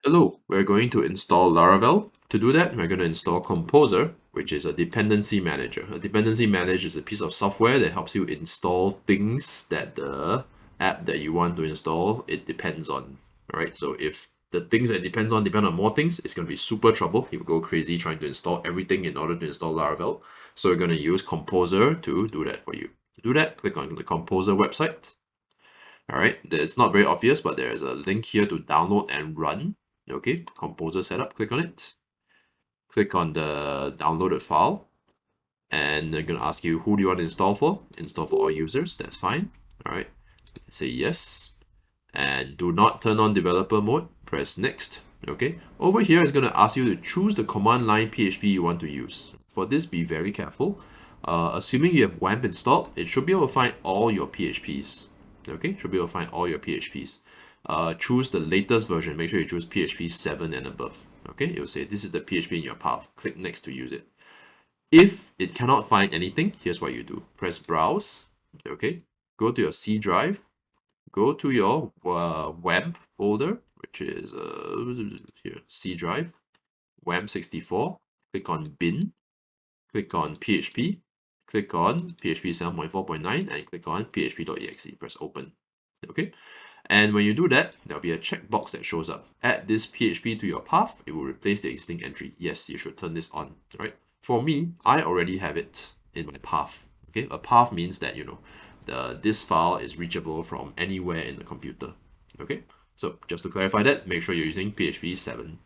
Hello, we're going to install Laravel. To do that, we're going to install Composer, which is a dependency manager. A dependency manager is a piece of software that helps you install things that the app that you want to install, it depends on. All right, so if the things that it depends on depend on more things, it's going to be super trouble. You will go crazy trying to install everything in order to install Laravel. So we're going to use Composer to do that for you. To do that, click on the Composer website. All right, it's not very obvious, but there's a link here to download and run. Okay, Composer setup, click on it. Click on the downloaded file, and they're going to ask you who do you want to install for. Install for all users, that's fine. All right, say yes, and do not turn on developer mode. Press next. Okay, over here it's going to ask you to choose the command line PHP you want to use. For this, be very careful. Assuming you have WAMP installed, it should be able to find all your PHPs. Okay, should be able to find all your PHPs. Choose the latest version. Make sure you choose PHP 7 and above. Okay, it will say this is the PHP in your path. Click next to use it. If it cannot find anything, here's what you do. Press browse. Okay, go to your C drive. Go to your WAMP folder, which is here, C drive, WAMP64. Click on bin. Click on PHP. Click on PHP 7.4.9 and click on php.exe. Press open. Okay. And when you do that, there'll be a checkbox that shows up. Add this PHP to your path. It will replace the existing entry. Yes, you should turn this on. Right? For me, I already have it in my path. Okay, a path means that this file is reachable from anywhere in the computer. Okay, so just to clarify that, make sure you're using PHP 7.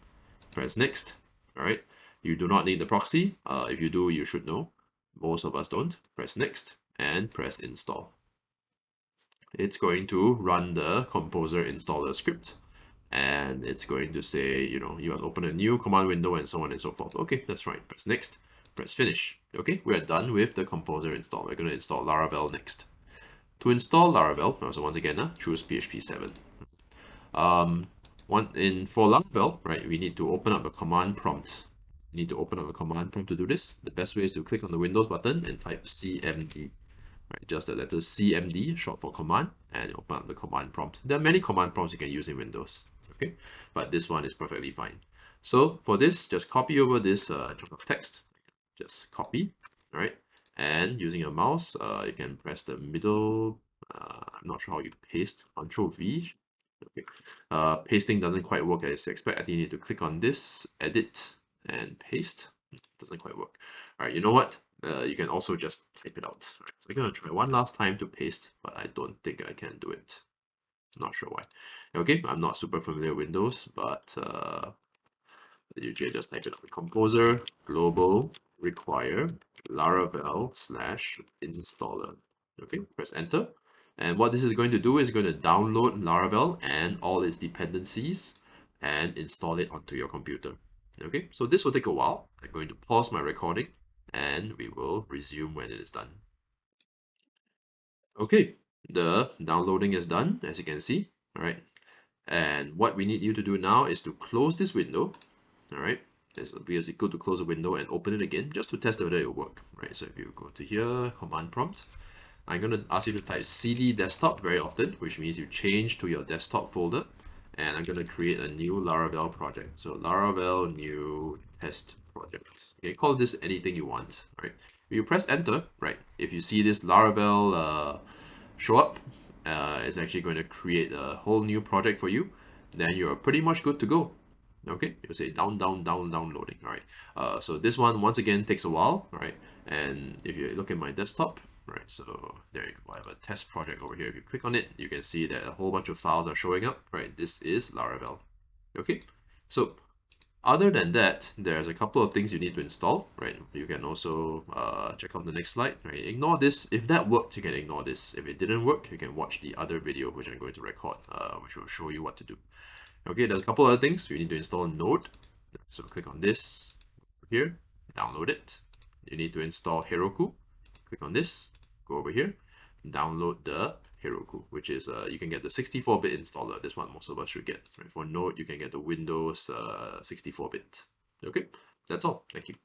Press next. All right. You do not need the proxy. If you do, you should know. Most of us don't. Press next and press install. It's going to run the Composer installer script, and it's going to say, you want to open a new command window and so on and so forth. Okay, that's right. Press next, press finish. Okay, we're done with the Composer install. We're going to install Laravel next. To install Laravel, so once again, choose PHP 7. For Laravel, right, we need to open up a command prompt. You need to open up a command prompt to do this. The best way is to click on the Windows button and type CMD. Right, just the letter CMD, short for command, and open up the command prompt. There are many command prompts you can use in Windows, okay? But this one is perfectly fine. So for this, just copy over this chunk of text. Just copy, all right? And using your mouse, you can press the middle. I'm not sure how you paste. Control V. Okay. Pasting doesn't quite work as expected. I think you need to click on this, edit, and paste. Doesn't quite work. All right, you know what? You can also just type it out. Right, so I'm going to try one last time to paste, but I don't think I can do it. Not sure why. Okay, I'm not super familiar with Windows, but usually just type it out. Composer global require Laravel / installer. Okay, press enter. And what this is going to do is going to download Laravel and all its dependencies and install it onto your computer. Okay, so this will take a while. I'm going to pause my recording and we will resume when it is done. Okay, the downloading is done, as you can see. All right, and what we need you to do now is to close this window. All right, it's basically good to close the window and open it again just to test whether it will work. Right, so if you go to here, command prompt, I'm going to ask you to type cd desktop very often, which means you change to your desktop folder. And I'm going to create a new Laravel project. So Laravel new test project. Okay, call this anything you want. Right? If you press enter, right? If you see this Laravel show up, it's actually going to create a whole new project for you. Then you're pretty much good to go. Okay, you'll say downloading. All right. So this one once again takes a while. Right? And if you look at my desktop, right, so there you go. I have a test project over here. If you click on it, you can see that a whole bunch of files are showing up. Right, this is Laravel. Okay, so other than that, there's a couple of things you need to install. Right, you can also check out the next slide. Right, ignore this. If that worked, you can ignore this. If it didn't work, you can watch the other video which I'm going to record, which will show you what to do. Okay, there's a couple other things. You need to install Node. So click on this here, download it. You need to install Heroku. Click on this, go over here, download the Heroku, which is you can get the 64-bit installer. This one most of us should get. Right? For Node, you can get the Windows 64-bit. Okay, that's all. Thank you.